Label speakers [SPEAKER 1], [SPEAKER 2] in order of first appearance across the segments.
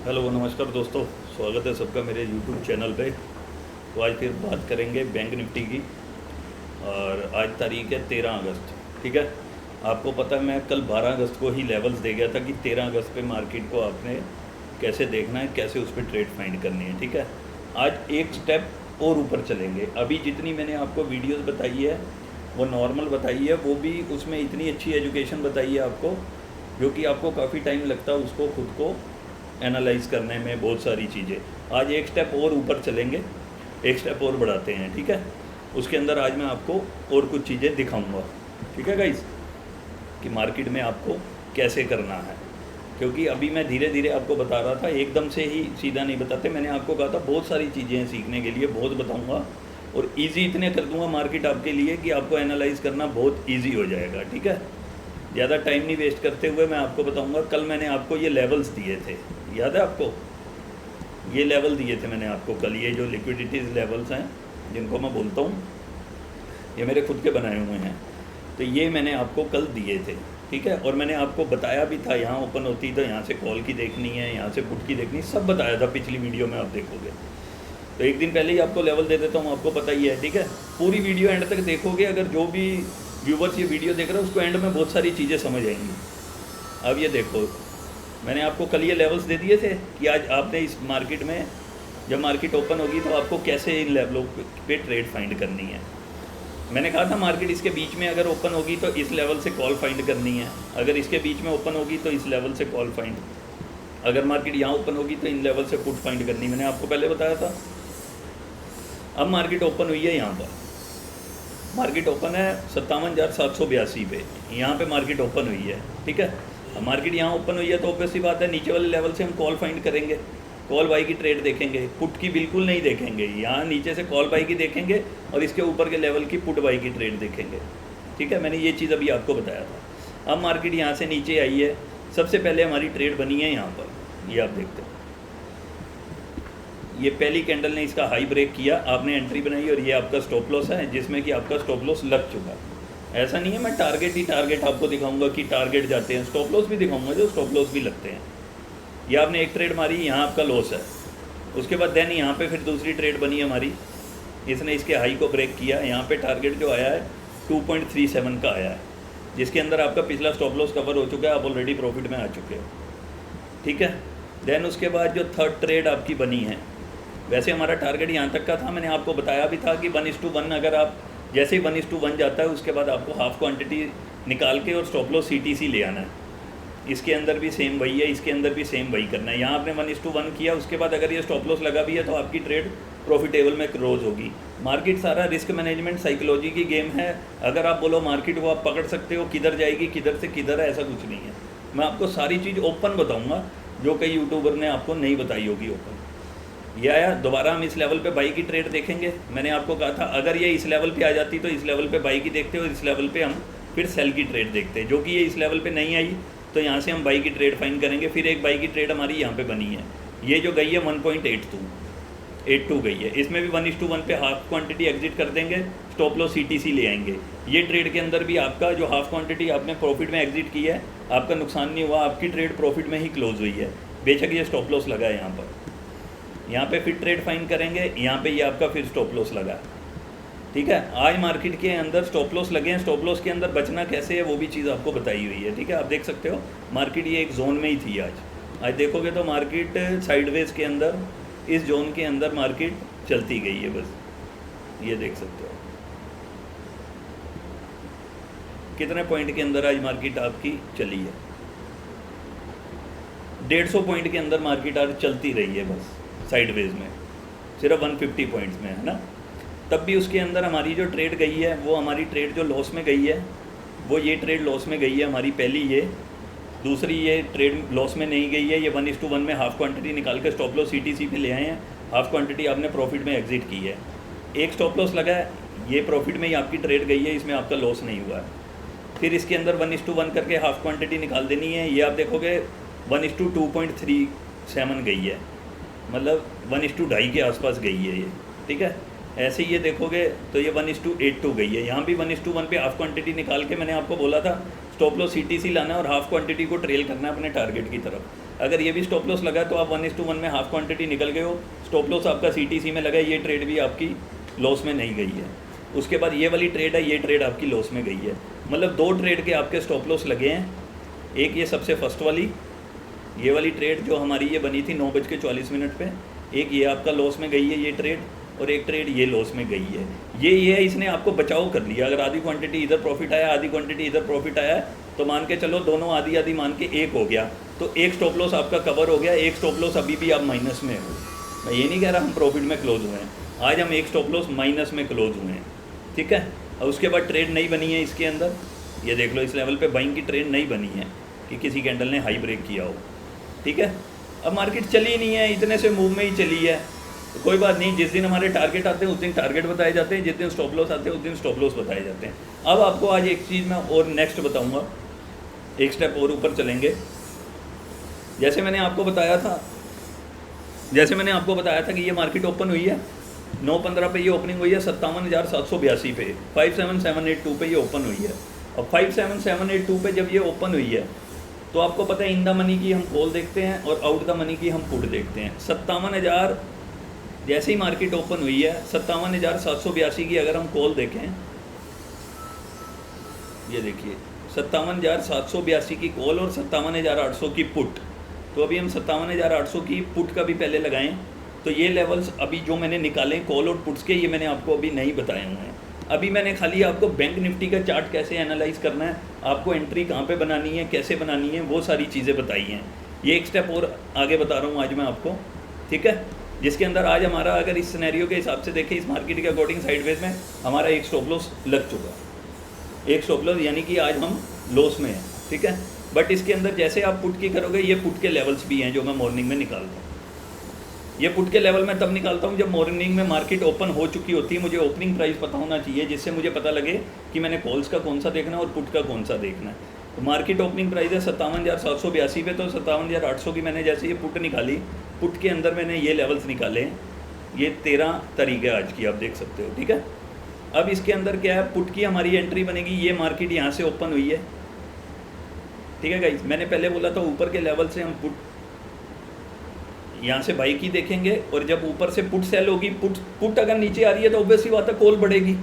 [SPEAKER 1] Hello नमस्कार दोस्तों, स्वागत है सबका मेरे यूट्यूब चैनल पे। तो आज फिर बात करेंगे बैंक निफ्टी की। और आज तारीख है 13 अगस्त। ठीक है, आपको पता है मैं कल 12 अगस्त को ही लेवल्स दे गया था कि 13 अगस्त पे मार्केट को आपने कैसे देखना है, कैसे उस पर ट्रेड फाइंड करनी है। ठीक है, आज एक स्टेप और ऊपर चलेंगे। अभी जितनी मैंने आपको वीडियोस बताई है वो नॉर्मल बताई है, वो भी उसमें इतनी अच्छी एजुकेशन बताई है आपको, जो कि आपको काफ़ी टाइम लगता है उसको खुद को एनालाइज करने में, बहुत सारी चीज़ें। आज एक स्टेप और ऊपर चलेंगे, एक स्टेप और बढ़ाते हैं। ठीक है, उसके अंदर आज मैं आपको और कुछ चीज़ें दिखाऊंगा। ठीक है गाइस, कि मार्केट में आपको कैसे करना है, क्योंकि अभी मैं धीरे धीरे आपको बता रहा था, एकदम से ही सीधा नहीं बताते। मैंने आपको कहा था बहुत सारी चीज़ें हैं सीखने के लिए, बहुत बताऊँगा और ईजी इतने कर दूँगा मार्केट आपके लिए कि आपको एनालाइज करना बहुत ईजी हो जाएगा। ठीक है, ज़्यादा टाइम नहीं वेस्ट करते हुए मैं आपको बताऊंगा। कल मैंने आपको ये लेवल्स दिए थे, याद है आपको? ये लेवल दिए थे मैंने आपको कल, ये जो लिक्विडिटीज़ लेवल्स हैं जिनको मैं बोलता हूँ, ये मेरे खुद के बनाए हुए हैं। तो ये मैंने आपको कल दिए थे। ठीक है, और मैंने आपको बताया भी था यहाँ ओपन होती तो यहाँ से कॉल की देखनी है, यहाँ से पुट की देखनी, सब बताया था पिछली वीडियो में, आप देखोगे तो एक दिन पहले ही आपको लेवल दे देता हूँ, आपको पता ही है। ठीक है, पूरी वीडियो एंड तक देखोगे, अगर जो भी व्यूवर्स ये वीडियो देख रहे हैं उसको एंड में बहुत सारी चीज़ें समझ आएंगी। अब ये देखो, मैंने आपको कल ये लेवल्स दे दिए थे कि आज आपने इस मार्केट में, जब मार्केट ओपन होगी तो आपको कैसे इन लेवलों पे ट्रेड फाइंड करनी है। मैंने कहा था मार्केट इसके बीच में अगर ओपन होगी तो इस लेवल से कॉल फाइंड करनी है, अगर इसके बीच में ओपन होगी तो इस लेवल से कॉल फाइंड, अगर मार्केट यहाँ ओपन होगी तो इन लेवल से पुट फाइंड करनी, मैंने आपको पहले बताया था। अब मार्केट ओपन हुई है, यहाँ पर मार्केट ओपन है 57,782 पे, यहाँ पे मार्केट ओपन हुई है। ठीक है, अब मार्केट यहाँ ओपन हुई है तो ऑब्वियसली बात है नीचे वाले लेवल से हम कॉल फाइंड करेंगे, कॉल बाई की ट्रेड देखेंगे, पुट की बिल्कुल नहीं देखेंगे। यहाँ नीचे से कॉल बाई की देखेंगे और इसके ऊपर के लेवल की पुट बाई की ट्रेड देखेंगे। ठीक है, मैंने ये चीज़ अभी आपको बताया था। अब मार्केट यहाँ से नीचे आई है, सबसे पहले हमारी ट्रेड बनी है यहाँ पर, ये आप देखते हो, ये पहली कैंडल ने इसका हाई ब्रेक किया, आपने एंट्री बनाई और ये आपका स्टॉप लॉस है, जिसमें कि आपका स्टॉप लॉस लग चुका है। ऐसा नहीं है मैं टारगेट ही टारगेट आपको दिखाऊंगा कि टारगेट जाते हैं, स्टॉप लॉस भी दिखाऊंगा जो स्टॉप लॉस भी लगते हैं। ये आपने एक ट्रेड मारी, यहाँ आपका लॉस है। उसके बाद देन यहाँ पे फिर दूसरी ट्रेड बनी हमारी, इसने इसके हाई को ब्रेक किया, यहाँ पे टारगेट जो आया है 2.37 का आया है, जिसके अंदर आपका पिछला स्टॉप लॉस कवर हो चुका है, आप ऑलरेडी प्रॉफिट में आ चुके हो। ठीक है, देन उसके बाद जो थर्ड ट्रेड आपकी बनी है, वैसे हमारा टारगेट यहाँ तक का था, मैंने आपको बताया भी था कि 1:1, अगर आप जैसे ही 1:1 जाता है उसके बाद आपको हाफ क्वांटिटी निकाल के और स्टॉप लॉस CTC ले आना है। इसके अंदर भी सेम वही है, इसके अंदर भी सेम वही करना है। यहाँ आपने 1:1 किया, उसके बाद अगर ये स्टॉप लॉस लगा भी है तो आपकी ट्रेड प्रॉफिटेबल में क्लोज होगी। मार्केट सारा रिस्क मैनेजमेंट साइकोलॉजी की गेम है। अगर आप बोलो मार्केट को आप पकड़ सकते हो, किधर जाएगी किधर से किधर है, ऐसा कुछ नहीं है। मैं आपको सारी चीज़ ओपन बताऊँगा जो कई यूट्यूबर ने आपको नहीं बताई होगी ओपन। ये आया, दोबारा हम इस लेवल पे बाई की ट्रेड देखेंगे। मैंने आपको कहा था अगर ये इस लेवल पे आ जाती तो इस लेवल पे बाई की देखते और इस लेवल पे हम फिर सेल की ट्रेड देखते, जो कि ये इस लेवल पे नहीं आई तो यहाँ से हम बाई की ट्रेड फाइंड करेंगे। फिर एक बाई की ट्रेड हमारी यहाँ पे बनी है, ये जो गई है 1.82 गई है, इसमें भी 1:1 पे हाफ क्वांटिटी एग्जिट कर देंगे, स्टॉप लॉस CTC ले आएंगे। ये ट्रेड के अंदर भी आपका जो हाफ क्वांटिटी आपने प्रॉफिट में एग्जिट की है, आपका नुकसान नहीं हुआ, आपकी ट्रेड प्रॉफिट में ही क्लोज हुई है, बेशक ये स्टॉप लॉस लगा है यहाँ पर। यहाँ पे फिर ट्रेड फाइंड करेंगे, यहाँ पे ये आपका फिर स्टॉप लॉस लगा। ठीक है, आज मार्केट के अंदर स्टॉप लॉस लगे हैं, स्टॉप लॉस के अंदर बचना कैसे है वो भी चीज़ आपको बताई हुई है। ठीक है, आप देख सकते हो मार्केट ये एक जोन में ही थी। आज देखोगे तो मार्केट साइडवेज के अंदर, इस जोन के अंदर मार्केट चलती गई है, बस ये देख सकते हो कितने पॉइंट के अंदर आज मार्केट आपकी चली है। 150 पॉइंट के अंदर मार्केट आज चलती रही है, बस साइडवेज में, सिर्फ 150 पॉइंट्स में, है ना। तब भी उसके अंदर हमारी जो ट्रेड गई है, वो हमारी ट्रेड जो लॉस में गई है, वो ये ट्रेड लॉस में गई है हमारी पहली, ये दूसरी ये ट्रेड लॉस में नहीं गई है। ये 1:1 में हाफ क्वांटिटी निकाल के स्टॉप लॉस CTC पे ले आए हैं, हाफ क्वांटिटी आपने प्रॉफिट में एग्जिट की है। एक स्टॉप लॉस लगा है, ये प्रॉफिट में ही आपकी ट्रेड गई है, इसमें आपका लॉस नहीं हुआ है। फिर इसके अंदर 1:1 करके हाफ क्वांटिटी निकाल देनी है, ये आप देखोगे 1:2.37 गई है, मतलब 1:2.5 के आसपास गई है ये। ठीक है, ऐसे ही ये देखोगे तो ये 1:82 गई है। यहाँ भी 1:1 पे हाफ क्वांटिटी निकाल के मैंने आपको बोला था स्टॉप लॉस CTC लाना है और हाफ क्वांटिटी को ट्रेल करना है अपने टारगेट की तरफ। अगर ये भी स्टॉप लॉस लगा तो आप 1:1 में हाफ क्वांटिटी निकल गए हो। स्टॉप लॉस आपका CTC में लगा, ये ट्रेड भी आपकी लॉस में नहीं गई है। उसके बाद ये वाली ट्रेड है, ये ट्रेड आपकी लॉस में गई है। मतलब 2 ट्रेड के आपके स्टॉप लॉस लगे हैं। एक ये सबसे फर्स्ट वाली, ये वाली ट्रेड जो हमारी ये बनी थी 9:40 पे, एक ये आपका लॉस में गई है ये ट्रेड, और एक ट्रेड ये लॉस में गई है। ये इसने आपको बचाव कर लिया। अगर आधी क्वांटिटी इधर प्रॉफिट आया, आधी क्वांटिटी इधर प्रॉफिट आया, तो मान के चलो दोनों आधी आधी मान के एक हो गया, तो एक स्टॉप लॉस आपका कवर हो गया। एक स्टॉप लॉस अभी भी आप माइनस में हो। मैं ये नहीं कह रहा हम प्रॉफिट में क्लोज हुए हैं, आज हम एक स्टॉप लॉस माइनस में क्लोज हुए हैं, ठीक है। और उसके बाद ट्रेड नहीं बनी है इसके अंदर, ये देख लो इस लेवल पे बाइंग की ट्रेड नहीं बनी है कि किसी कैंडल ने हाई ब्रेक किया हो, ठीक है। अब मार्केट चली नहीं है, इतने से मूव में ही चली है, तो कोई बात नहीं। जिस दिन हमारे टारगेट आते हैं उस दिन टारगेट बताए जाते हैं, जिस दिन स्टॉप लॉस आते हैं उस दिन स्टॉप लॉस बताए जाते हैं। अब आपको आज एक चीज़ मैं और नेक्स्ट बताऊंगा, एक स्टेप और ऊपर चलेंगे। जैसे मैंने आपको बताया था कि ये मार्केट ओपन हुई है 9:15 पे, ये ओपनिंग हुई है 57,782 पे, 57,782 पे ये ओपन हुई है। और 57,782 पे जब ये ओपन हुई है तो आपको पता है इन द मनी की हम कॉल देखते हैं और आउट द मनी की हम पुट देखते हैं। 57,000 जैसे ही मार्केट ओपन हुई है 57,782 की अगर हम कॉल देखें, ये देखिए 57,782 की कॉल और 57,800 की पुट। तो अभी हम 57,800 की पुट का भी पहले लगाएं, तो ये लेवल्स अभी जो मैंने निकाले कॉल और पुट्स के, ये मैंने आपको अभी नहीं बताए हुए हैं। अभी मैंने खाली आपको बैंक निफ्टी का चार्ट कैसे एनालाइज करना है, आपको एंट्री कहाँ पे बनानी है, कैसे बनानी है, वो सारी चीज़ें बताई हैं। ये एक स्टेप और आगे बता रहा हूँ आज मैं आपको, ठीक है। जिसके अंदर आज हमारा अगर इस सिनेरियो के हिसाब से देखें, इस मार्केट के अकॉर्डिंग साइडवेज में हमारा एक स्टॉप लॉस लग चुका है, एक स्टॉप लॉस, यानी कि आज हम लॉस में हैं, ठीक है। बट इसके अंदर जैसे आप पुट की करोगे, ये पुट के लेवल्स भी हैं जो मैं मॉर्निंग में निकालता हूँ। ये पुट के लेवल मैं तब निकालता हूँ जब मॉर्निंग में मार्केट ओपन हो चुकी होती है। मुझे ओपनिंग प्राइस पता होना चाहिए, जिससे मुझे पता लगे कि मैंने कॉल्स का कौन सा देखना है और पुट का कौन सा देखना है। तो मार्केट ओपनिंग प्राइस है 57,782 पे, तो 57,800 की मैंने जैसे ये पुट निकाली, पुट के अंदर मैंने ये लेवल्स निकाले। ये 13 तारीख है आज की, आप देख सकते हो, ठीक है। अब इसके अंदर क्या है, पुट की हमारी एंट्री बनेगी। ये मार्केट यहाँ से ओपन हुई है, ठीक है गाइस। मैंने पहले बोला था ऊपर के लेवल से हम पुट यहाँ से बाई की देखेंगे, और जब ऊपर से पुट सेल होगी, पुट अगर नीचे आ रही है तो ऑब्वियसली बात है कॉल बढ़ेगी।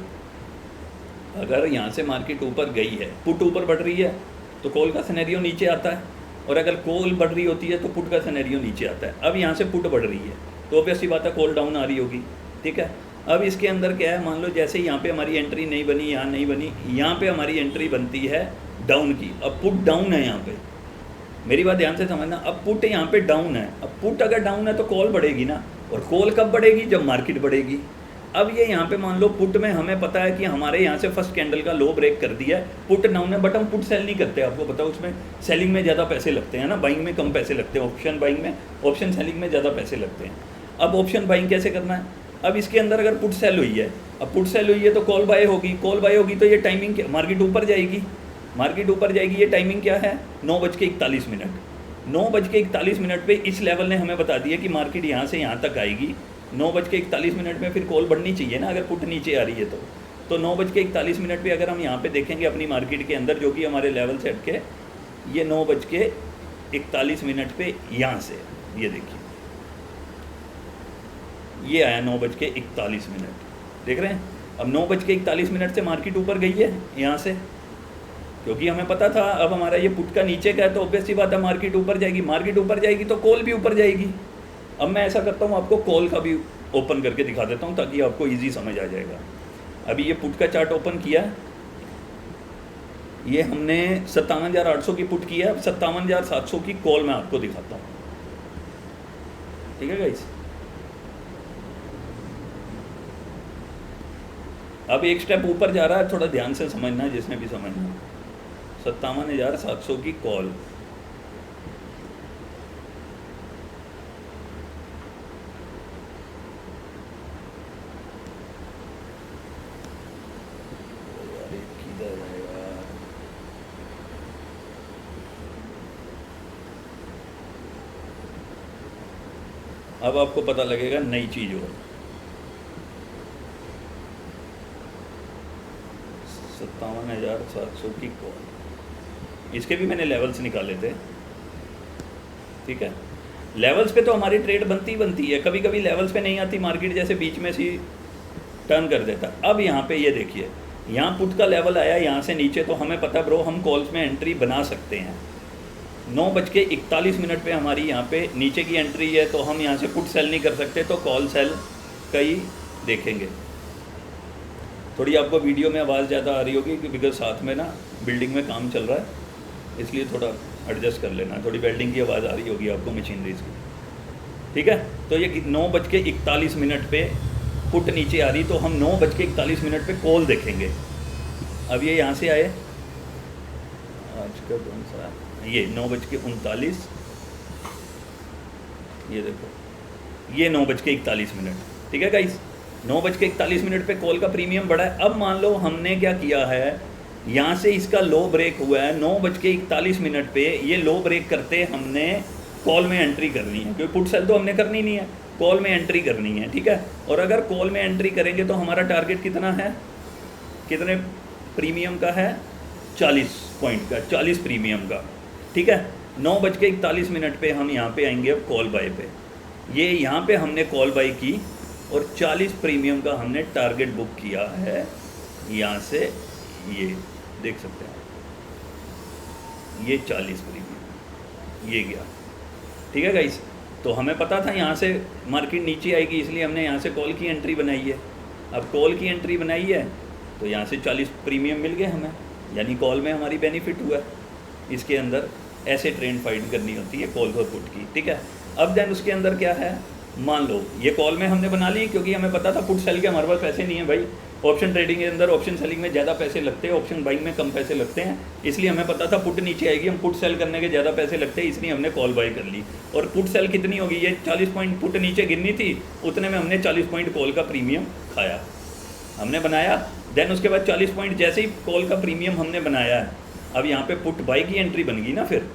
[SPEAKER 1] अगर यहाँ से मार्केट ऊपर गई है, पुट ऊपर बढ़ रही है, तो कॉल का सिनेरियो नीचे आता है, और अगर कॉल बढ़ रही होती है तो पुट का सिनेरियो नीचे आता है। अब यहाँ से पुट बढ़ रही है तो ऑब्वियसली बात है कॉल डाउन आ रही होगी, ठीक है। अब इसके अंदर क्या है, मान लो जैसे यहाँ पे हमारी एंट्री नहीं बनी, यहाँ नहीं बनी, यहाँ पे हमारी एंट्री बनती है डाउन की। अब पुट डाउन है यहाँ पे, मेरी बात ध्यान से समझना। अब पुट यहाँ पे डाउन है, अब पुट अगर डाउन है तो कॉल बढ़ेगी ना, और कॉल कब बढ़ेगी, जब मार्केट बढ़ेगी। अब ये यहाँ पे मान लो पुट में हमें पता है कि हमारे यहाँ से फर्स्ट कैंडल का लो ब्रेक कर दिया है, पुट डाउन है, बट हम पुट सेल नहीं करते। आपको पता है उसमें सेलिंग में ज़्यादा पैसे लगते हैं ना, बाइंग में कम पैसे लगते हैं, ऑप्शन बाइंग में, ऑप्शन सेलिंग में ज़्यादा पैसे लगते हैं। अब ऑप्शन बाइंग कैसे करना है, अब इसके अंदर अगर पुट सेल हुई है, अब पुट सेल हुई है तो कॉल बाय होगी, कॉल बाय होगी तो ये टाइमिंग मार्केट ऊपर जाएगी, मार्केट ऊपर जाएगी। ये टाइमिंग क्या है, 9:41। 9:41 पे इस लेवल ने हमें बता दिया कि मार्केट यहाँ से यहाँ तक आएगी। 9:41 में फिर कॉल बढ़नी चाहिए ना, अगर पुट नीचे आ रही है तो 9:41 पे अगर हम यहाँ पे देखेंगे अपनी मार्केट के अंदर, जो कि हमारे लेवल से हट के, ये 9:41 पे यहाँ से, ये देखिए ये आया 9:41, देख रहे हैं। अब 9:41 से मार्केट ऊपर गई है यहाँ से, क्योंकि हमें पता था अब हमारा ये पुट का नीचे का है, तो ऑब्वियसली बात है मार्केट ऊपर जाएगी, मार्केट ऊपर जाएगी तो कॉल भी ऊपर जाएगी। अब मैं ऐसा करता हूँ, आपको कॉल का भी ओपन करके दिखा देता हूँ ताकि आपको इजी समझ आ जाएगा। अभी ये पुट का चार्ट ओपन किया, ये हमने 57,800 की पुट किया है। अब 57,700 की कॉल मैं आपको दिखाता हूँ, ठीक है गाइस। अब एक स्टेप ऊपर जा रहा है, थोड़ा ध्यान से समझना है जिसने भी समझना। 57,700 की कॉल, अब आपको पता लगेगा नई चीज और 57,700 की कॉल, इसके भी मैंने लेवल्स निकाले थे। ठीक है। लेवल्स पे तो हमारी ट्रेड बनती है, कभी कभी लेवल्स पे नहीं आती मार्केट, जैसे बीच में सी टर्न कर देता। अब यहाँ पे ये देखिए, यहाँ पुट का लेवल आया यहाँ से नीचे, तो हमें पता ब्रो हम कॉल्स में एंट्री बना सकते हैं। 9:41 पे हमारी यहाँ पे नीचे की एंट्री है, तो हम यहाँ से पुट सेल नहीं कर सकते, तो कॉल सेल का ही देखेंगे। थोड़ी आपको वीडियो में आवाज़ ज़्यादा आ रही होगी बिकॉज साथ में ना बिल्डिंग में काम चल रहा है, इसलिए थोड़ा एडजस्ट कर लेना। थोड़ी वेल्डिंग की आवाज़ आ रही होगी आपको मशीनरीज की, ठीक है। तो ये 9:41 पे पुट नीचे आ रही, तो हम 9:41 पे कॉल देखेंगे। अब ये यहाँ से आए, आज का कौन सा, ये 9:39, ये देखो ये 9:41, ठीक है गाइस। 9:41 पे कॉल का प्रीमियम बढ़ा है। अब मान लो हमने क्या किया है, यहाँ से इसका लो ब्रेक हुआ है 9:41 पे, ये लो ब्रेक करते हमने कॉल में एंट्री करनी है, क्योंकि पुट सेल तो हमने करनी नहीं है, कॉल में एंट्री करनी है, ठीक है। और अगर कॉल में एंट्री करेंगे तो हमारा टारगेट कितना है, कितने प्रीमियम का है, 40 पॉइंट का, 40 प्रीमियम का, ठीक है। 9:41 पे हम यहाँ पे आएंगे अब कॉल बाय पे। ये यहाँ पे हमने कॉल बाय की और 40 प्रीमियम का हमने टारगेट बुक किया है। यहाँ से ये देख सकते हैं, ये 40 प्रीमियम ये गया, ठीक है गाइस। तो हमें पता था यहाँ से मार्केट नीचे आएगी, इसलिए हमने यहाँ से कॉल की एंट्री बनाई है। अब कॉल की एंट्री बनाई है तो यहाँ से 40 प्रीमियम मिल गए हमें, यानी कॉल में हमारी बेनिफिट हुआ। इसके अंदर ऐसे ट्रेंड फाइंड करनी होती है कॉल और पुट की, ठीक है। अब देन उसके अंदर क्या है, मान लो ये कॉल में हमने बना ली, क्योंकि हमें पता था पुट सेल के हमारे पास पैसे नहीं है भाई। ऑप्शन ट्रेडिंग के अंदर ऑप्शन सेलिंग में ज़्यादा पैसे लगते हैं, ऑप्शन बाइंग में कम पैसे लगते हैं, इसलिए हमें पता था पुट नीचे आएगी, हम पुट सेल करने के ज़्यादा पैसे लगते हैं, इसलिए हमने कॉल बाई कर ली। और पुट सेल कितनी होगी, ये 40 पॉइंट पुट नीचे गिरनी थी, उतने में हमने 40 पॉइंट कॉल का प्रीमियम खाया, हमने बनाया। देन उसके बाद 40 पॉइंट जैसे ही कॉल का प्रीमियम हमने बनाया है, अब यहाँ पे पुट बाई की एंट्री बन गई ना। फिर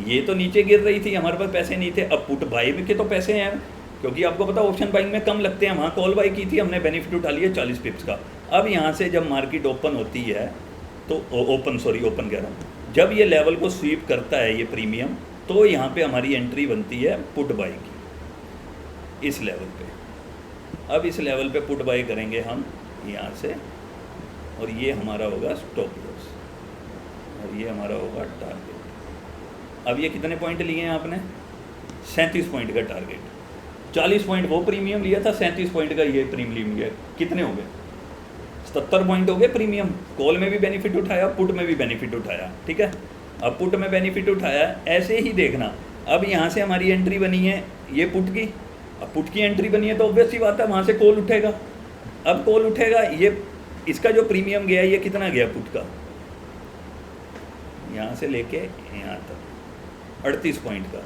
[SPEAKER 1] ये तो नीचे गिर रही थी, हमारे पास पैसे नहीं थे, अब पुट बाई में के तो पैसे हैं, क्योंकि आपको पता ऑप्शन बाइंग में कम लगते हैं, वहाँ कॉल बाई की थी हमने, बेनिफिट उठा लिया 40 पिप्स का। अब यहाँ से जब मार्केट ओपन होती है तो ओपन कह रहा हूँ, जब ये लेवल को स्वीप करता है ये प्रीमियम, तो यहाँ पे हमारी एंट्री बनती है पुट बाई की इस लेवल पे। अब इस लेवल पे पुट बाई करेंगे हम यहाँ से, और ये हमारा होगा स्टॉप लॉस और ये हमारा होगा टारगेट। अब ये कितने पॉइंट लिए हैं आपने, 37 पॉइंट का टारगेट, 40 पॉइंट वो प्रीमियम लिया था, 37 पॉइंट का ये प्रीमियम लिया, कितने हो गए, 77 पॉइंट हो गए प्रीमियम। कॉल में भी बेनिफिट उठाया, पुट में भी बेनिफिट उठाया, ठीक है। अब पुट में बेनिफिट उठाया, ऐसे ही देखना। अब यहाँ से हमारी एंट्री बनी है ये पुट की, अब पुट की एंट्री बनी है तो ऑब्वियस सी बात है वहाँ से कॉल उठेगा। अब कॉल उठेगा, ये इसका जो प्रीमियम गया ये कितना गया पुट का, यहाँ से लेके यहाँ तक 38 पॉइंट का।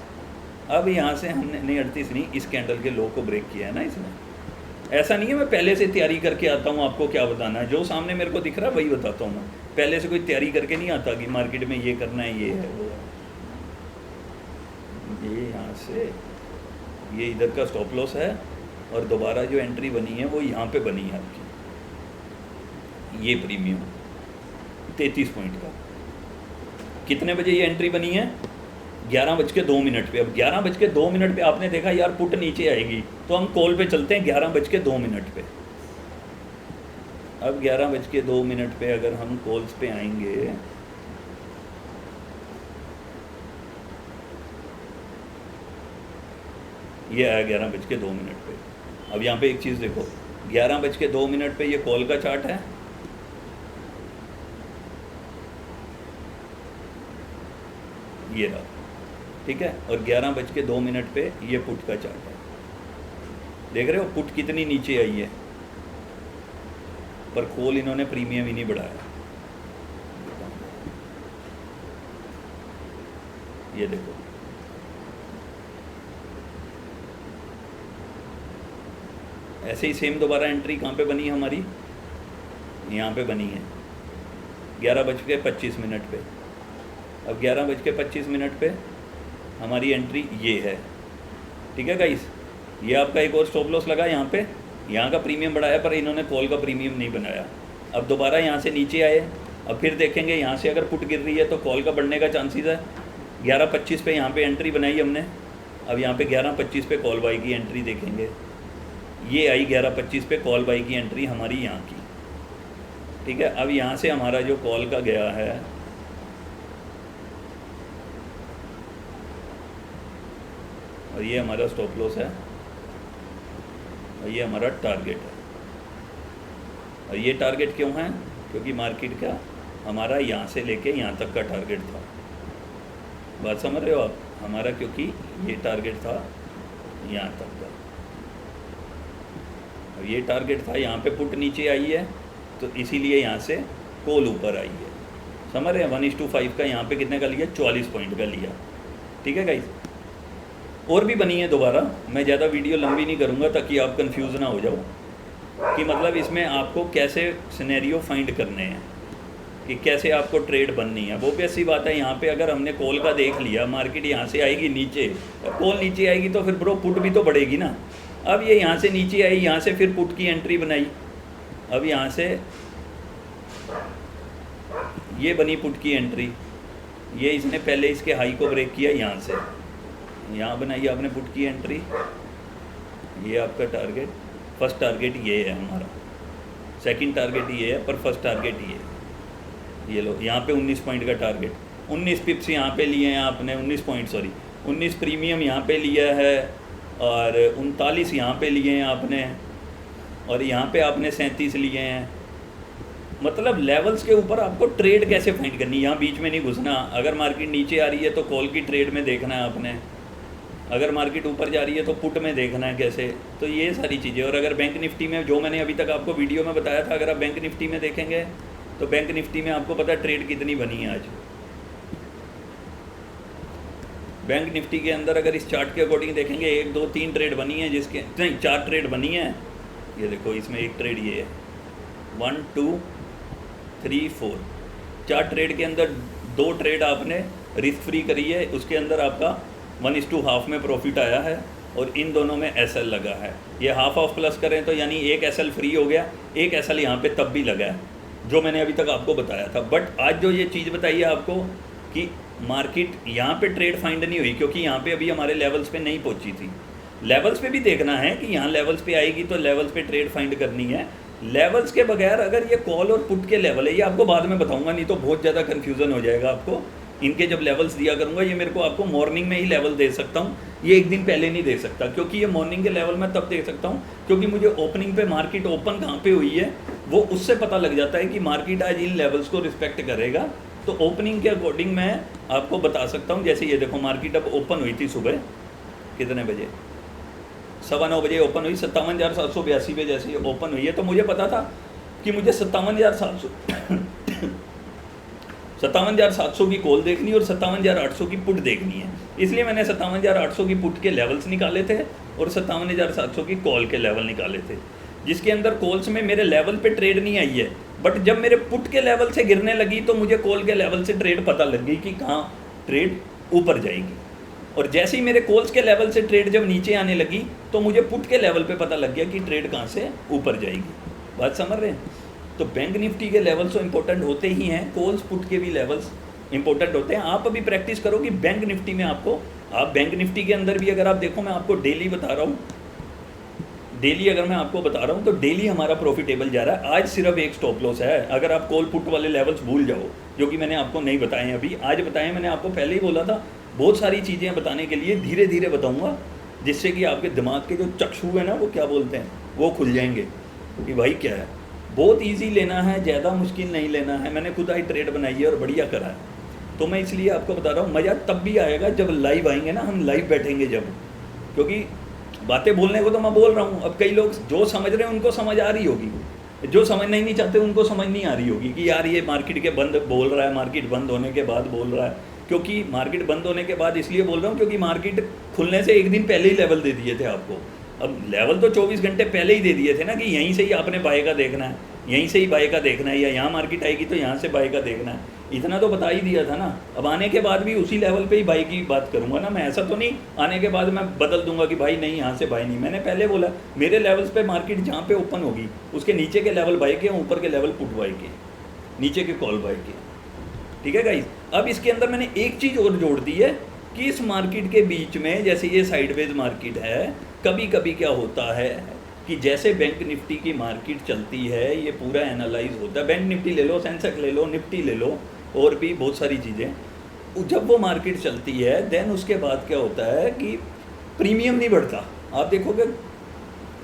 [SPEAKER 1] अब यहाँ से हमने नहीं 38 नहीं, इस कैंडल के लो को ब्रेक किया है ना इसने। ऐसा नहीं है मैं पहले से तैयारी करके आता हूँ, आपको क्या बताना है, जो सामने मेरे को दिख रहा है वही बताता हूँ मैं, पहले से कोई तैयारी करके नहीं आता कि मार्केट में ये करना है, ये है वो है। ये यहाँ से ये इधर का स्टॉप लॉस है, और दोबारा जो एंट्री बनी है वो यहाँ पे बनी है आपकी, ये प्रीमियम 33 पॉइंट का। कितने बजे ये एंट्री बनी है, 11:02 पे। अब 11:02 पे आपने देखा यार पुट नीचे आएगी, तो हम कॉल पे चलते हैं 11:02 पे। अब 11:02 पे अगर हम कॉल्स पे आएंगे, ये आया 11:02 पे। अब यहाँ पे एक चीज़ देखो, 11:02 पे ये कॉल का चार्ट है, ये रहा, ठीक है। और 11:02 पे ये पुट का चार्ट है, देख रहे हो पुट कितनी नीचे आई है, पर कॉल इन्होंने प्रीमियम ही नहीं बढ़ाया। ये देखो, ऐसे ही सेम दोबारा एंट्री कहाँ पे बनी है हमारी, यहाँ पे बनी है 11:25 पे। अब 11:25 पे हमारी एंट्री ये है, ठीक है गाइस। ये आपका एक और स्टॉप लॉस लगा यहाँ पे, यहाँ का प्रीमियम बढ़ाया पर इन्होंने कॉल का प्रीमियम नहीं बनाया। अब दोबारा यहाँ से नीचे आए, अब फिर देखेंगे यहाँ से अगर पुट गिर रही है तो कॉल का बढ़ने का चांसेस है। 11:25 पे यहाँ पे एंट्री बनाई हमने, अब यहाँ पे 11:25 पे कॉल बाई की एंट्री देखेंगे, ये आई 11:25 पे कॉल बाई की एंट्री हमारी यहाँ की, ठीक है। अब यहाँ से हमारा जो कॉल का गया है और ये हमारा स्टॉप लॉस है और ये हमारा टारगेट है। और ये टारगेट क्यों है? क्योंकि मार्केट का हमारा यहाँ से लेके यहाँ तक का टारगेट था। बात समझ रहे हो आप? हमारा क्योंकि ये टारगेट था यहाँ तक का, और ये टारगेट था, यहाँ पे पुट नीचे आई है तो इसीलिए यहाँ से कॉल ऊपर आई है। समझ रहे हैं? 1:5 का यहाँ पे कितने का लिया? 44 पॉइंट का लिया, ठीक है गाइस। और भी बनी है, दोबारा मैं ज़्यादा वीडियो लंबी नहीं करूँगा ताकि आप कंफ्यूज ना हो जाओ कि मतलब इसमें आपको कैसे सिनेरियो फाइंड करने हैं, कि कैसे आपको ट्रेड बननी है। वो भी ऐसी बात है, यहाँ पे अगर हमने कॉल का देख लिया, मार्केट यहाँ से आएगी नीचे, कॉल नीचे आएगी तो फिर ब्रो पुट भी तो बढ़ेगी ना। अब ये यहाँ से नीचे आई, यहाँ से फिर पुट की एंट्री बनाई, अब यहाँ से ये बनी पुट की एंट्री, ये इसने पहले इसके हाई को ब्रेक किया, यहाँ से यहाँ बनाई आपने पुट की एंट्री। ये आपका टारगेट, फर्स्ट टारगेट ये है हमारा, सेकंड टारगेट ये है, पर फर्स्ट टारगेट ये लो। यहाँ पे 19 पॉइंट का टारगेट, 19 पिप्स यहाँ पे लिए हैं आपने, 19 पॉइंट सॉरी 19 प्रीमियम यहाँ पे लिया है और 39 यहाँ पे लिए हैं आपने, और यहाँ पे आपने 37 लिए हैं। मतलब लेवल्स के ऊपर आपको ट्रेड कैसे फाइंड करनी है, यहाँ बीच में नहीं घुसना। अगर मार्केट नीचे आ रही है तो कॉल की ट्रेड में देखना है आपने, अगर मार्केट ऊपर जा रही है तो पुट में देखना है कैसे। तो ये सारी चीज़ें। और अगर बैंक निफ्टी में, जो मैंने अभी तक आपको वीडियो में बताया था, अगर आप बैंक निफ्टी में देखेंगे तो बैंक निफ्टी में आपको पता है ट्रेड कितनी बनी है आज। बैंक निफ्टी के अंदर अगर इस चार्ट के अकॉर्डिंग देखेंगे 1 2 3 ट्रेड बनी है, जिसके नहीं 4 ट्रेड बनी है। ये देखो, इसमें एक ट्रेड ये है, 1 2 3 4, 4 ट्रेड के अंदर 2 ट्रेड आपने रिस्क फ्री करी है, उसके अंदर आपका 1:1/2 में प्रॉफिट आया है, और इन दोनों में एसएल लगा है। ये हाफ ऑफ प्लस करें तो यानी एक एसएल फ्री हो गया, एक एसएल यहाँ पे तब भी लगा है, जो मैंने अभी तक आपको बताया था। बट आज जो ये चीज़ बताई है आपको कि मार्केट यहाँ पे ट्रेड फाइंड नहीं हुई, क्योंकि यहाँ पे अभी हमारे लेवल्स पे नहीं पहुँची थी। लेवल्स पे भी देखना है कि यहाँ लेवल्स पे आएगी तो लेवल्स पे ट्रेड फाइंड करनी है। लेवल्स के बगैर अगर ये कॉल और पुट के लेवल है, ये आपको बाद में बताऊँगा, नहीं तो बहुत ज़्यादा कन्फ्यूज़न हो जाएगा आपको। इनके जब लेवल्स दिया करूँगा, ये मेरे को आपको मॉर्निंग में ही लेवल दे सकता हूँ, ये एक दिन पहले नहीं दे सकता, क्योंकि ये मॉर्निंग के लेवल मैं तब दे सकता हूँ क्योंकि मुझे ओपनिंग पे मार्केट ओपन कहाँ पे हुई है वो उससे पता लग जाता है कि मार्केट आज इन लेवल्स को रिस्पेक्ट करेगा। तो ओपनिंग के अकॉर्डिंग मैं आपको बता सकता हूँ। जैसे ये देखो, मार्केट अब ओपन हुई थी सुबह कितने बजे, 9:15 बजे ओपन हुई, 57,782 पे जैसे ये ओपन हुई है, तो मुझे पता था कि मुझे 57,700 की कॉल देखनी है और 57,800 की पुट देखनी है। इसलिए मैंने 57,800 की पुट के लेवल्स निकाले थे और 57,700 की कॉल के लेवल निकाले थे, जिसके अंदर कॉल्स में मेरे लेवल पे ट्रेड नहीं आई है। बट जब मेरे पुट के लेवल से गिरने लगी तो मुझे कॉल के लेवल से ट्रेड पता लग गई कि कहाँ ट्रेड ऊपर जाएगी, और जैसे ही मेरे कॉल्स के लेवल से ट्रेड जब नीचे आने लगी तो मुझे पुट के लेवल पे पता लग गया कि ट्रेड कहाँ से ऊपर जाएगी। बात समझ रहे हैं? तो बैंक निफ्टी के लेवल्स तो इंपॉर्टेंट होते ही हैं, कॉल्स पुट के भी लेवल्स इंपॉर्टेंट होते हैं। आप अभी प्रैक्टिस करो कि बैंक निफ्टी में आपको, आप बैंक निफ्टी के अंदर भी अगर आप देखो, मैं आपको डेली बता रहा हूँ, डेली अगर मैं आपको बता रहा हूँ तो डेली हमारा प्रॉफिटेबल जा रहा है। आज सिर्फ एक स्टॉप लॉस है, अगर आप कॉल पुट वाले लेवल्स भूल जाओ, जो कि मैंने आपको नहीं बताए हैं अभी, आज बताए। मैंने आपको पहले ही बोला था, बहुत सारी चीज़ें बताने के लिए धीरे धीरे बताऊँगा, जिससे कि आपके दिमाग के जो चक्षु है ना, वो क्या बोलते हैं, वो खुल जाएंगे कि भाई क्या है। बहुत ईजी लेना है, ज़्यादा मुश्किल नहीं लेना है। मैंने खुद आई ट्रेड बनाई है और बढ़िया करा है, तो मैं इसलिए आपको बता रहा हूँ। मज़ा तब भी आएगा जब लाइव आएंगे ना, हम लाइव बैठेंगे जब, क्योंकि बातें बोलने को तो मैं बोल रहा हूँ। अब कई लोग जो समझ रहे हैं उनको समझ आ रही होगी, जो समझना ही नहीं चाहते उनको समझ नहीं आ रही होगी कि यार ये मार्केट के बंद बोल रहा है, मार्केट बंद होने के बाद बोल रहा है। क्योंकि मार्केट बंद होने के बाद इसलिए बोल रहा हूँ क्योंकि मार्केट खुलने से एक दिन पहले ही लेवल दे दिए थे आपको। अब लेवल तो 24 घंटे पहले ही दे दिए थे ना, कि यहीं से ही आपने बाय का देखना है, यहीं से ही बाय का देखना है, या यहाँ मार्केट आएगी तो यहाँ से बाय का देखना है। इतना तो बता ही दिया था ना। अब आने के बाद भी उसी लेवल पे ही बाई की बात करूँगा ना मैं, ऐसा तो नहीं आने के बाद मैं बदल दूंगा कि भाई नहीं यहाँ से बाई नहीं। मैंने पहले बोला मेरे लेवल्स पे मार्केट जहाँ पे ओपन होगी उसके नीचे के लेवल बाई के, ऊपर के लेवल पुट बाई के, नीचे के कॉल बाई के। ठीक है गाइस। अब इसके अंदर मैंने एक चीज़ और जोड़ दी है कि इस मार्केट के बीच में, जैसे ये साइडवेज मार्केट है, कभी कभी क्या होता है कि जैसे बैंक निफ्टी की मार्केट चलती है, ये पूरा एनालाइज होता है, बैंक निफ्टी ले लो, सेंसेक्स ले लो, निफ्टी ले लो, और भी बहुत सारी चीज़ें, जब वो मार्केट चलती है देन उसके बाद क्या होता है कि प्रीमियम नहीं बढ़ता। आप देखोगे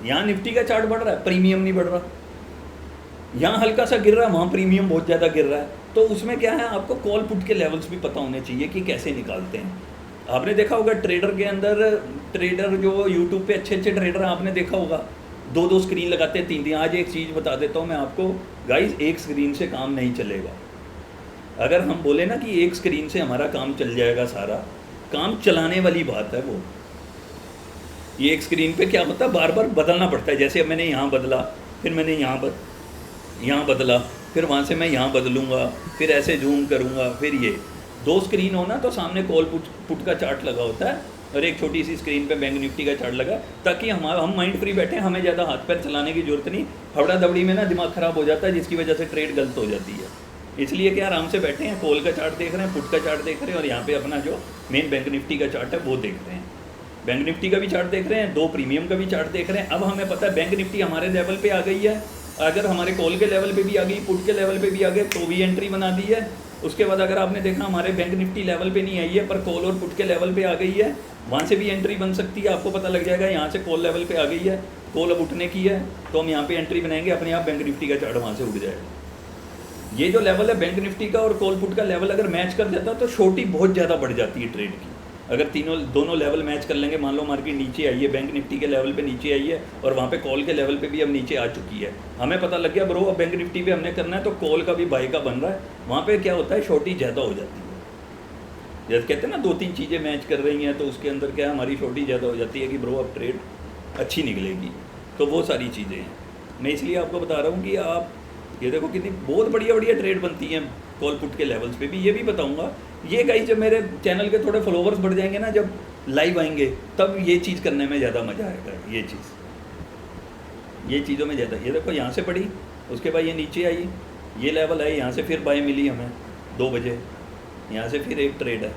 [SPEAKER 1] यहाँ निफ्टी का चार्ट बढ़ रहा है, प्रीमियम नहीं बढ़ रहा, यहाँ हल्का सा गिर रहा है, वहाँ प्रीमियम बहुत ज़्यादा गिर रहा है। तो उसमें क्या है, आपको कॉल पुट के लेवल्स भी पता होने चाहिए कि कैसे निकालते हैं। आपने देखा होगा ट्रेडर के अंदर, ट्रेडर जो यूट्यूब पे अच्छे अच्छे ट्रेडर हैं, आपने देखा होगा 2-2 स्क्रीन लगाते हैं, 3-3। आज एक चीज़ बता देता हूँ मैं आपको गाइज, एक स्क्रीन से काम नहीं चलेगा। अगर हम बोले ना कि एक स्क्रीन से हमारा काम चल जाएगा, सारा काम चलाने वाली बात है वो। ये एक स्क्रीन पे क्या होता है, बार बार बदलना पड़ता है। जैसे अब मैंने यहाँ बदला, फिर मैंने यहाँ बदला, फिर वहाँ से मैं यहाँ बदलूँगा, फिर ऐसे जूम करूँगा, फिर ये 2 स्क्रीन होना तो सामने कॉल पुट का चार्ट लगा होता है और एक छोटी सी स्क्रीन पे बैंक निफ्टी का चार्ट लगा, ताकि हम माइंड फ्री बैठे, हमें ज़्यादा हाथ पैर चलाने की जरूरत नहीं। हबड़ा दबड़ी में ना दिमाग ख़राब हो जाता है, जिसकी वजह से ट्रेड गलत हो जाती है। इसलिए क्या आराम से बैठे हैं, कॉल का चार्ट देख रहे हैं, पुट का चार्ट देख रहे हैं, और यहाँ पे अपना जो मेन बैंक निफ्टी का चार्ट है वो देख रहे हैं। बैंक निफ्टी का भी चार्ट देख रहे हैं, 2 प्रीमियम का भी चार्ट देख रहे हैं। अब हमें पता है बैंक निफ्टी हमारे लेवल पे आ गई है, अगर हमारे कॉल के लेवल पे भी आ गई, पुट के लेवल पे भी आ गए तो भी एंट्री बना दी है। उसके बाद अगर आपने देखा हमारे बैंक निफ्टी लेवल पे नहीं आई है पर कॉल और पुट के लेवल पे आ गई है, वहाँ से भी एंट्री बन सकती है। आपको पता लग जाएगा यहाँ से कॉल लेवल पे आ गई है, कॉल अब उठने की है, तो हम यहाँ पे एंट्री बनाएंगे, अपने आप बैंक निफ्टी का चार्ट वहाँ से उठ जाएगा। ये जो लेवल है बैंक निफ्टी का और कॉल पुट का लेवल अगर मैच कर जाता तो छोटी बहुत ज़्यादा बढ़ जाती है ट्रेड की। अगर दोनों लेवल मैच कर लेंगे, मान लो मार्केट नीचे आई है, बैंक निफ्टी के लेवल पे नीचे आई है और वहाँ पे कॉल के लेवल पे भी अब नीचे आ चुकी है, हमें पता लग गया ब्रो अब बैंक निफ्टी पे हमने करना है, तो कॉल का भी बाई का बन रहा है, वहाँ पे क्या होता है, शॉर्टी ज़्यादा हो जाती है। जैसे कहते हैं ना 2-3 चीज़ें मैच कर रही हैं तो उसके अंदर क्या है, हमारी शॉर्टी ज़्यादा हो जाती है कि ब्रो अब ट्रेड अच्छी निकलेगी। तो वो सारी चीज़ें हैं, मैं इसलिए आपको बता रहा हूँ कि आप ये देखो कितनी बहुत बढ़िया बढ़िया ट्रेड बनती हैं कॉल पुट के लेवल्स पे भी। ये भी बताऊंगा, ये गाइस जब मेरे चैनल के थोड़े फॉलोवर्स बढ़ जाएंगे ना, जब लाइव आएंगे, तब ये चीज़ करने में ज़्यादा मज़ा आएगा। ये चीज़ों में ज़्यादा, ये देखो यहाँ से पड़ी, उसके बाद ये नीचे आई, ये लेवल है, यहाँ से फिर बाय मिली हमें 2 बजे, यहाँ से फिर एक ट्रेड है।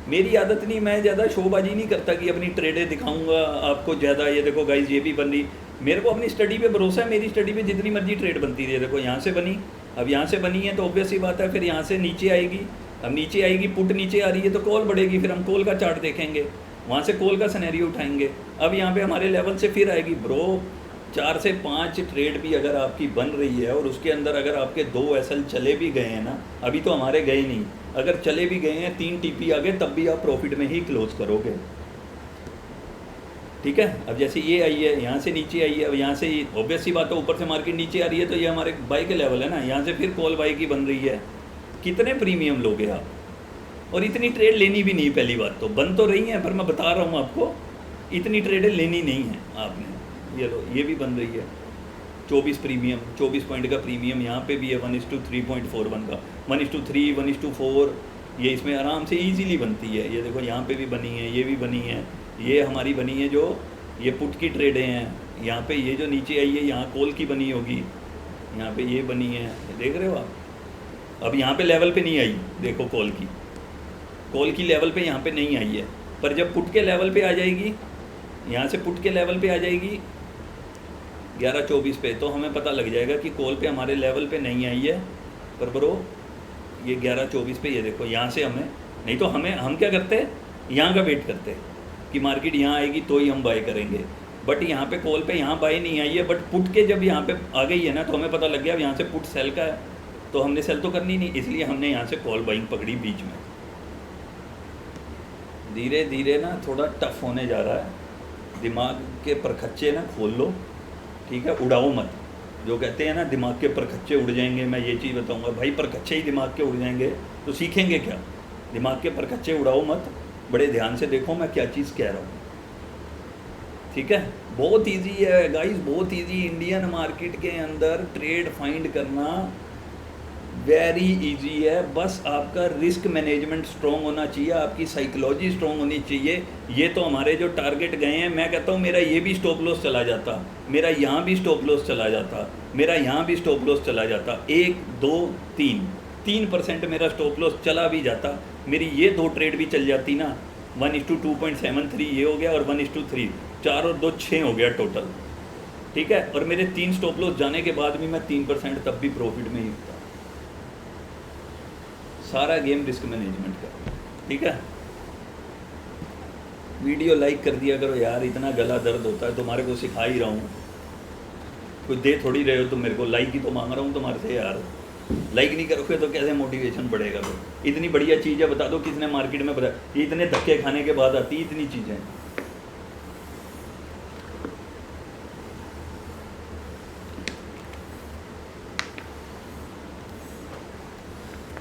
[SPEAKER 1] मेरी आदत नहीं, मैं ज़्यादा शोबाजी नहीं करता कि अपनी ट्रेडें दिखाऊंगा आपको ज़्यादा। ये देखो गाइस ये भी बन रही, मेरे को अपनी स्टडी पे भरोसा है, मेरी स्टडी पे जितनी मर्जी ट्रेड बनती है। देखो यहाँ से बनी, अब यहाँ से बनी है तो ऑब्वियस ही बात है फिर यहाँ से नीचे आएगी, अब नीचे आएगी, पुट नीचे आ रही है तो कॉल बढ़ेगी, फिर हम कॉल का चार्ट देखेंगे, वहाँ से कॉल का सिनेरियो उठाएंगे। अब यहाँ पे हमारे लेवल से फिर आएगी ब्रो 4 से 5 ट्रेड भी अगर आपकी बन रही है और उसके अंदर अगर आपके 2 SL चले भी गए हैं ना, अभी तो हमारे गए नहीं, अगर चले भी गए हैं 3 TP आ गए, तब भी आप प्रॉफिट में ही क्लोज करोगे। ठीक है, अब जैसे ये आई है, यहाँ से नीचे आई है, अब यहाँ से ऑब्वियस सी बात है ऊपर से मार्केट नीचे आ रही है तो ये हमारे बाई के लेवल है ना, यहाँ से फिर कॉल बाई की बन रही है। कितने प्रीमियम लोगे आप, और इतनी ट्रेड लेनी भी नहीं। पहली बात तो बन तो रही है, पर मैं बता रहा हूँ आपको इतनी ट्रेडें लेनी नहीं है आपने। ये लो ये भी बन रही है 24 प्रीमियम, 24 पॉइंट का प्रीमियम यहाँ पे भी है, 1:3.41 का, 1:3, 1:4, ये इसमें आराम से ईजीली बनती है। ये देखो यहाँ पे भी बनी है, ये भी बनी है, ये हमारी बनी है जो ये पुट की ट्रेडें हैं। यहाँ पे ये जो नीचे आई है यहाँ कॉल की बनी होगी, यहाँ पे ये बनी है, देख रहे हो आप। अब यहाँ पे लेवल पे नहीं आई, देखो कॉल की लेवल पे यहाँ पे नहीं आई है, पर जब पुट के लेवल पे आ जाएगी, यहाँ से पुट के लेवल पे आ जाएगी 11:24 पे, तो हमें पता लग जाएगा कि कॉल पे हमारे लेवल पे नहीं आई है, पर ब्रो ये 11:24 पे ये देखो यहाँ से हमें, नहीं तो हम क्या करते हैं, यहाँ का वेट करते हैं कि मार्केट यहाँ आएगी तो ही हम बाय करेंगे। बट यहाँ पे कॉल पे यहाँ बाय नहीं आई है, बट पुट के जब यहाँ पे आ गई है ना, तो हमें पता लग गया अब यहाँ से पुट सेल का है, तो हमने सेल तो करनी नहीं, इसलिए हमने यहाँ से कॉल बाइंग पकड़ी बीच में। धीरे धीरे ना थोड़ा टफ होने जा रहा है, दिमाग के परखच्चे ना खोल लो, ठीक है, उड़ाओ मत। जो कहते हैं ना दिमाग के परखच्चे उड़ जाएंगे, मैं ये चीज़ बताऊंगा भाई, परखच्चे ही दिमाग के उड़ जाएंगे तो सीखेंगे क्या। दिमाग के परखच्चे उड़ाओ मत, बड़े ध्यान से देखो मैं क्या चीज़ कह रहा हूँ, ठीक है। बहुत इजी है गाइस, बहुत इजी। इंडियन मार्केट के अंदर ट्रेड फाइंड करना वेरी इजी है, बस आपका रिस्क मैनेजमेंट स्ट्रॉन्ग होना चाहिए, आपकी साइकोलॉजी स्ट्रॉन्ग होनी चाहिए। ये तो हमारे जो टारगेट गए हैं, मैं कहता हूँ मेरा ये भी स्टॉप लॉस चला जाता, मेरा यहाँ भी स्टॉप लॉस चला जाता, मेरा यहाँ भी स्टॉप लॉस चला जाता, 1 2 3% मेरा स्टॉप लॉस चला भी जाता, मेरी ये 2 ट्रेड भी चल जाती ना, 1:2.73 ये हो गया और 1:3, 4 और 2 6 हो गया टोटल, ठीक है। और मेरे 3 स्टॉप लॉस जाने के बाद भी मैं 3% तब भी प्रॉफिट में ही था। सारा गेम रिस्क मैनेजमेंट का, ठीक है। वीडियो लाइक कर दिया करो यार, इतना गला दर्द होता है, तुम्हारे को सिखा ही रहा हूँ, कोई दे थोड़ी रहे हो तुम मेरे को, लाइक ही तो मांग रहा हूँ तुम्हारे से यार। लाइक नहीं करोगे तो कैसे मोटिवेशन बढ़ेगा? तो इतनी बढ़िया चीज़ है, बता दो किसने मार्केट में बताया, इतने धक्के खाने के बाद आती इतनी चीज़ें।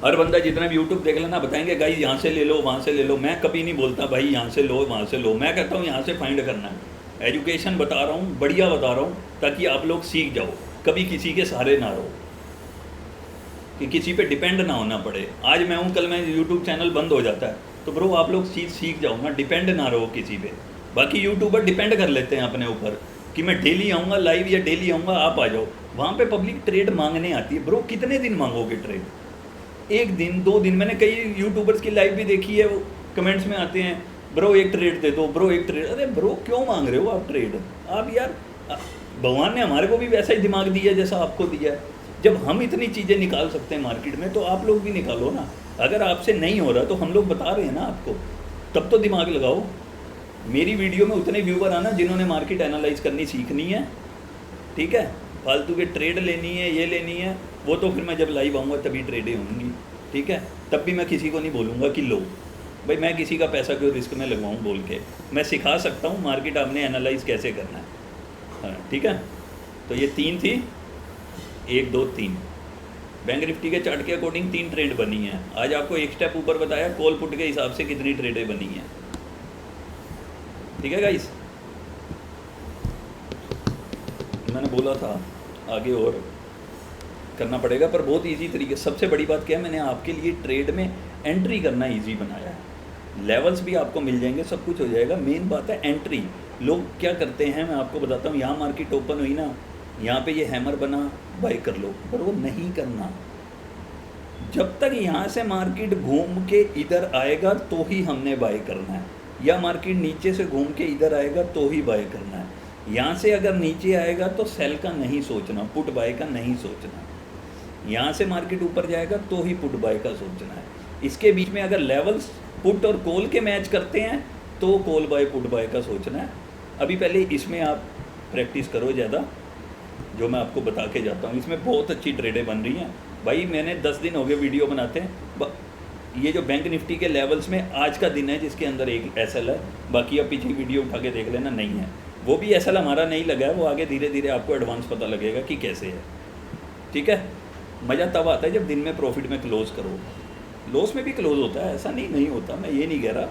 [SPEAKER 1] हर बंदा जितना भी यूट्यूब देख लेना बताएंगे गाइस यहाँ से ले लो वहाँ से ले लो, मैं कभी नहीं बोलता भाई यहाँ से लो वहाँ से लो, मैं कहता हूँ यहाँ से फाइंड करना है। एजुकेशन बता रहा हूँ, बढ़िया बता रहा हूँ, ताकि आप लोग सीख जाओ, कभी किसी के सहारे ना रहो, कि किसी पे डिपेंड ना होना पड़े। आज मैं हूँ, कल मैं यूट्यूब चैनल बंद हो जाता है, तो ब्रो आप लोग चीज़ सीख जाओ ना, डिपेंड ना रहो किसी पे। बाकी यूट्यूबर डिपेंड कर लेते हैं अपने ऊपर कि मैं डेली आऊँगा लाइव या डेली आऊँगा, आप आ जाओ। वहाँ पे पब्लिक ट्रेड मांगने आती है, ब्रो कितने दिन मांगोगे ट्रेड? 1 दिन 2 दिन। मैंने कई यूट्यूबर्स की लाइव भी देखी है, वो कमेंट्स में आते हैं ब्रो एक ट्रेड दे दो, ब्रो एक ट्रेड। अरे ब्रो क्यों मांग रहे हो आप ट्रेड? आप यार, भगवान ने हमारे को भी वैसा ही दिमाग दिया जैसा आपको दिया है। जब हम इतनी चीज़ें निकाल सकते हैं मार्केट में, तो आप लोग भी निकालो ना। अगर आपसे नहीं हो रहा तो हम लोग बता रहे हैं ना आपको, तब तो दिमाग लगाओ। मेरी वीडियो में उतने व्यूवर आना जिन्होंने मार्केट एनालाइज करनी सीखनी है, ठीक है। फालतू के ट्रेड लेनी है, ये लेनी है, वो तो फिर मैं जब लाइव आऊँगा तभी ट्रेडें होंगी, ठीक है। तब भी मैं किसी को नहीं बोलूँगा कि लो भाई, मैं किसी का पैसा क्यों रिस्क में लगवाऊँ बोल के। मैं सिखा सकता हूँ मार्केट आपने एनालाइज कैसे करना है, हाँ ठीक है। तो ये 3 थी, 1 2 3 बैंक निफ्टी के चार्ट के अकॉर्डिंग 3 ट्रेड बनी है। आज आपको एक स्टेप ऊपर बताया कॉल पुट के हिसाब से कितनी ट्रेडें बनी हैं, ठीक है गाइस। मैंने बोला था आगे और करना पड़ेगा, पर बहुत इजी तरीके। सबसे बड़ी बात क्या है, मैंने आपके लिए ट्रेड में एंट्री करना इजी बनाया है। लेवल्स भी आपको मिल जाएंगे, सब कुछ हो जाएगा। मेन बात है एंट्री। लोग क्या करते हैं, मैं आपको बताता हूँ, यहाँ मार्केट ओपन हुई ना, यहाँ पे ये हैमर बना, बाय कर लो, पर वो नहीं करना। जब तक यहाँ से मार्केट घूम के इधर आएगा तो ही हमने बाय करना है, या मार्केट नीचे से घूम के इधर आएगा तो ही बाय करना है। यहाँ से अगर नीचे आएगा तो सेल का नहीं सोचना, पुट बाय का नहीं सोचना। यहाँ से मार्केट ऊपर जाएगा तो ही पुट बाय का सोचना है। इसके बीच में अगर लेवल्स पुट और कॉल के मैच करते हैं तो कॉल बाय पुट बाय का सोचना है। अभी पहले इसमें आप प्रैक्टिस करो ज़्यादा, जो मैं आपको बता के जाता हूँ। इसमें बहुत अच्छी ट्रेडें बन रही हैं भाई। मैंने 10 दिन हो गए वीडियो बनाते हैं। ये जो बैंक निफ्टी के लेवल्स में आज का दिन है जिसके अंदर एक एसएल है, बाकी आप पीछे वीडियो उठा के देख लेना, नहीं है वो भी एसएल हमारा नहीं लगा है। वो आगे धीरे धीरे आपको एडवांस पता लगेगा कि कैसे है, ठीक है। मज़ा तब आता है जब दिन में प्रॉफिट में क्लोज करो। लॉस में भी क्लोज होता है, ऐसा नहीं होता, मैं ये नहीं कह रहा,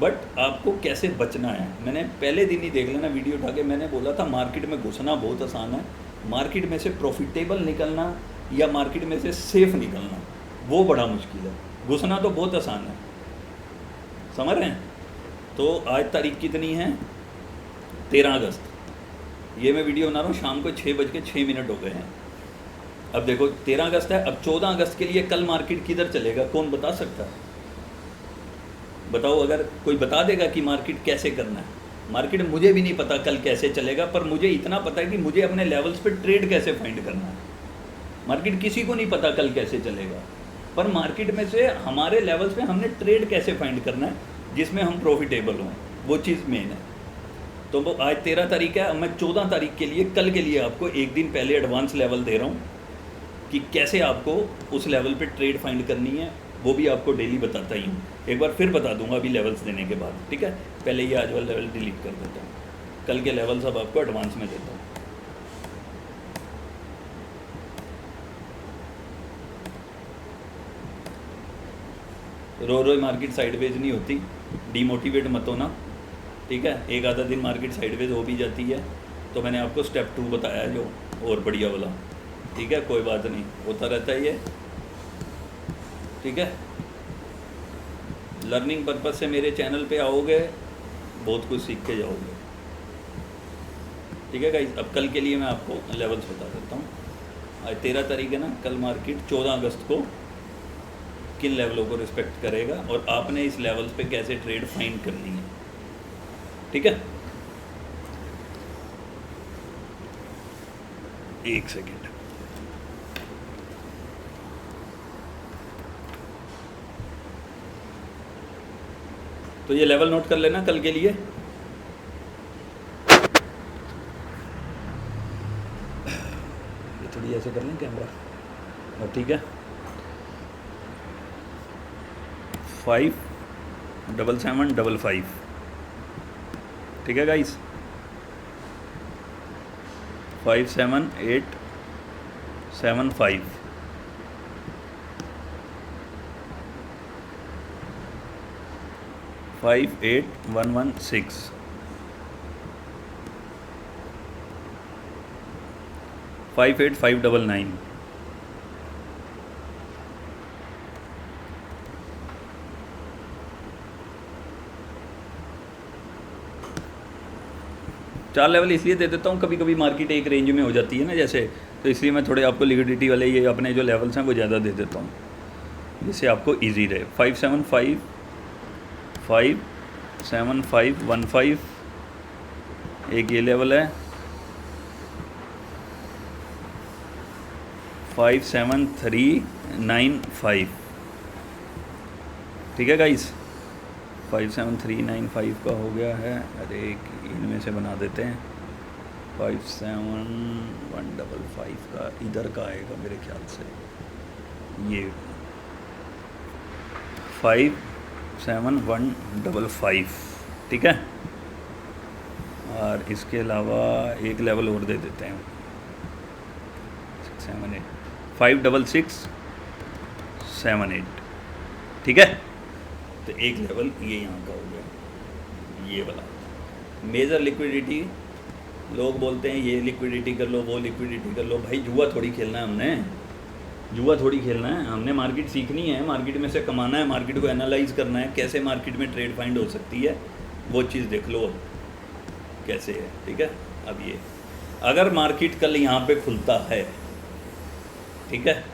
[SPEAKER 1] बट आपको कैसे बचना है। मैंने पहले दिन ही देख लेना वीडियो उठा के, मैंने बोला था मार्केट में घुसना बहुत आसान है, मार्केट में से प्रॉफिटेबल निकलना या मार्केट में से सेफ निकलना वो बड़ा मुश्किल है। घुसना तो बहुत आसान है, समझ रहे हैं। तो आज तारीख कितनी है, 13 अगस्त। ये मैं वीडियो बना रहा हूँ शाम को 6:06 हो गए हैं। अब देखो 13 अगस्त है, अब 14 अगस्त के लिए कल मार्केट किधर चलेगा कौन बता सकता है? बताओ, अगर कोई बता देगा कि मार्केट कैसे करना है। मार्केट मुझे भी नहीं पता कल कैसे चलेगा, पर मुझे इतना पता है कि मुझे अपने लेवल्स पे ट्रेड कैसे फाइंड करना है। मार्केट किसी को नहीं पता कल कैसे चलेगा, पर मार्केट में से हमारे लेवल्स पे हमने ट्रेड कैसे फाइंड करना है जिसमें हम प्रॉफिटेबल हों, वो चीज़ मेन है। तो वो आज 13 तारीख है, अब मैं 14 तारीख के लिए, कल के लिए आपको एक दिन पहले एडवांस लेवल दे रहा हूँ कि कैसे आपको उस लेवल पे ट्रेड फाइंड करनी है। वो भी आपको डेली बताता ही हूँ, एक बार फिर बता दूंगा अभी लेवल्स देने के बाद, ठीक है। पहले ये आज वाला लेवल डिलीट कर देता हूँ, कल के लेवल्स अब आपको एडवांस में देता हूँ। रो मार्केट साइडवेज नहीं होती, डीमोटिवेट मत होना, ठीक है। एक आधा दिन मार्केट साइडवेज हो भी जाती है, तो मैंने आपको स्टेप 2 बताया जो और बढ़िया वाला, ठीक है। कोई बात नहीं, होता रहता है ये, ठीक है। लर्निंग पर्पज से मेरे चैनल पे आओगे, बहुत कुछ सीख के जाओगे, ठीक है गाइस। अब कल के लिए मैं आपको लेवल्स बता देता हूँ। आज 13 तारीख है ना, कल मार्केट 14 अगस्त को किन लेवलों को रिस्पेक्ट करेगा और आपने इस लेवल्स पे कैसे ट्रेड फाइंड करनी है। ठीक है, एक सेकेंड। तो ये लेवल नोट कर लेना कल के लिए। ये थोड़ी ऐसे कर लें कैमरा, और ठीक है। 57755, ठीक है गाइस, 57875, 58116, 58599, 4 लेवल इसलिए दे देता हूँ, कभी कभी मार्केट एक रेंज में हो जाती है ना जैसे, तो इसलिए मैं थोड़े आपको लिक्विडिटी वाले ये अपने जो लेवल्स हैं वो ज़्यादा दे देता हूँ, जिससे आपको इजी रहे। 575, 57515, एक ये लेवल है, 57395, ठीक है गाइस। 57395 का हो गया है। अरे इनमें से बना देते हैं। 57155 का इधर का आएगा मेरे ख्याल से, ये 57155, ठीक है। और इसके अलावा एक लेवल और दे देते हैं, 678, 56678, ठीक है। तो एक लेवल ये यहाँ का हो गया, ये वाला। मेजर लिक्विडिटी, लोग बोलते हैं ये लिक्विडिटी कर लो, वो लिक्विडिटी कर लो। भाई जुआ थोड़ी खेलना है हमने, जुआ थोड़ी खेलना है हमने। मार्केट सीखनी है, मार्केट में से कमाना है, मार्केट को एनालाइज करना है, कैसे मार्केट में ट्रेड फाइंड हो सकती है, वो चीज़ देख लो कैसे है, ठीक है। अब ये अगर मार्केट कल यहाँ पे खुलता है, ठीक है,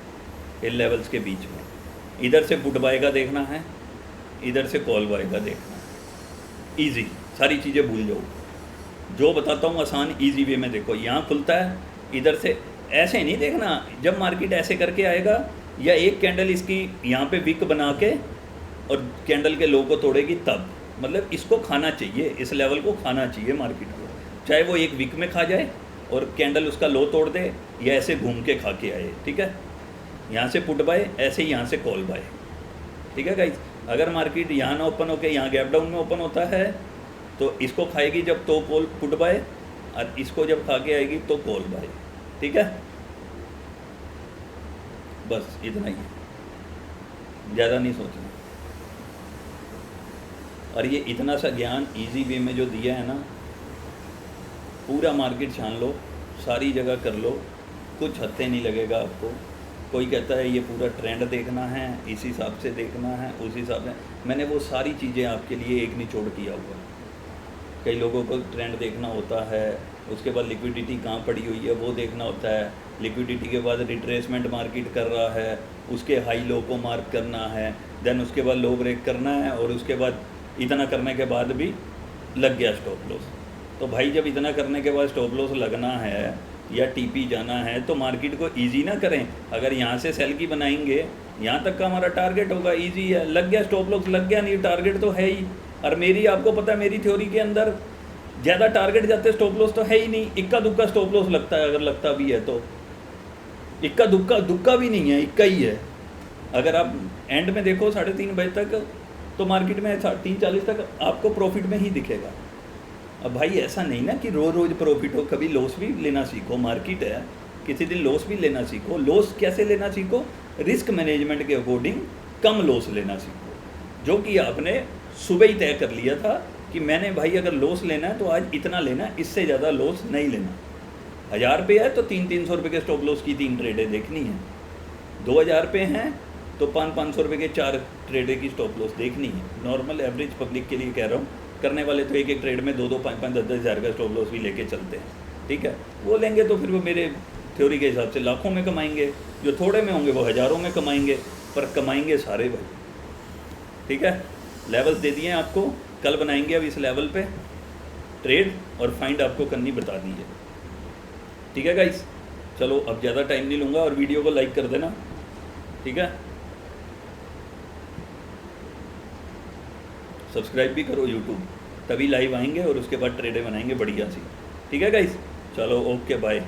[SPEAKER 1] इन लेवल्स के बीच में, इधर से पुट बाय का देखना है, इधर से कॉल बाय का देखना है। इजी, सारी चीज़ें भूल जाओ, जो बताता हूँ आसान इजी वे में देखो। यहाँ खुलता है, इधर से ऐसे नहीं देखना, जब मार्केट ऐसे करके आएगा या एक कैंडल इसकी यहाँ पे विक बना के और कैंडल के लो को तोड़ेगी, तब मतलब इसको खाना चाहिए, इस लेवल को खाना चाहिए मार्केट को, चाहे वो एक विक में खा जाए और कैंडल उसका लो तोड़ दे, या ऐसे घूम के खा के आए, ठीक है। यहाँ से पुट बाय, ऐसे ही यहाँ से कॉल बाय, ठीक है गाइस। अगर मार्केट यहाँ ना ओपन होके यहाँ गैप डाउन में ओपन होता है तो इसको खाएगी जब, तो कॉल पुट बाय, और इसको जब खा के आएगी तो कॉल बाय, ठीक है। बस इतना ही, ज़्यादा नहीं सोचना। और ये इतना सा ज्ञान इजी वे में जो दिया है ना, पूरा मार्केट छान लो, सारी जगह कर लो, कुछ हत्थे नहीं लगेगा आपको। कोई कहता है ये पूरा ट्रेंड देखना है, इस हिसाब से देखना है, उस हिसाब से, मैंने वो सारी चीज़ें आपके लिए एक निचोड़ किया हुआ। कई लोगों को ट्रेंड देखना होता है, उसके बाद लिक्विडिटी कहाँ पड़ी हुई है वो देखना होता है, लिक्विडिटी के बाद रिट्रेसमेंट मार्केट कर रहा है, उसके हाई लो को मार्क करना है, देन उसके बाद लो ब्रेक करना है, और उसके बाद इतना करने के बाद भी लग गया स्टॉप लॉस। तो भाई जब इतना करने के बाद स्टॉप लॉस लगना है या टीपी जाना है तो मार्केट को इजी ना करें। अगर यहाँ से सेल की बनाएंगे, यहाँ तक का हमारा टारगेट होगा, इजी है, लग गया स्टॉप लॉस, लग गया, नहीं टारगेट तो है ही। और मेरी, आपको पता है मेरी थ्योरी के अंदर ज़्यादा टारगेट जाते स्टॉप लॉस तो है ही नहीं, इक्का दुक्का स्टॉप लॉस लगता है, अगर लगता भी है तो इक्का दुक्का भी नहीं है, इक्का ही है। अगर आप एंड में देखो 3:30 बजे तक तो मार्केट में 3:40 तक आपको प्रॉफिट में ही दिखेगा। अब भाई ऐसा नहीं ना कि रोज़ प्रॉफिट हो, कभी लॉस भी लेना सीखो, मार्केट है, किसी दिन लॉस भी लेना सीखो। लॉस कैसे लेना सीखो? रिस्क मैनेजमेंट के अकॉर्डिंग कम लॉस लेना सीखो, जो कि आपने सुबह ही तय कर लिया था कि मैंने भाई अगर लॉस लेना है तो आज इतना लेना, इससे ज़्यादा लॉस नहीं लेना। 1000 रुपये है तो 300-300 रुपये के स्टॉप लॉस की 3 ट्रेडें देखनी है, 2000 रुपये हैं तो 500-500 रुपये के 4 ट्रेडें की स्टॉप लॉस देखनी है। नॉर्मल एवरेज पब्लिक के लिए कह रहा हूँ, करने वाले तो एक ट्रेड में 2-2, 5-5, 10-10 हज़ार का स्टॉप लॉस भी लेके चलते हैं, ठीक है। वो लेंगे तो फिर वो मेरे थ्योरी के हिसाब से लाखों में कमाएंगे, जो थोड़े में होंगे वो हज़ारों में कमाएंगे। पर कमाएंगे सारे भाई, ठीक है। लेवल्स दे दिए हैं आपको, कल बनाएंगे अब इस लेवल पे ट्रेड और फाइंड आपको करनी बता दी है, ठीक है गाइस। चलो अब ज़्यादा टाइम नहीं लूँगा और वीडियो को लाइक कर देना, ठीक है। सब्सक्राइब भी करो यूट्यूब, तभी लाइव आएंगे और उसके बाद ट्रेडें बनाएंगे बढ़िया सी, ठीक है गाइस। चलो ओके बाय।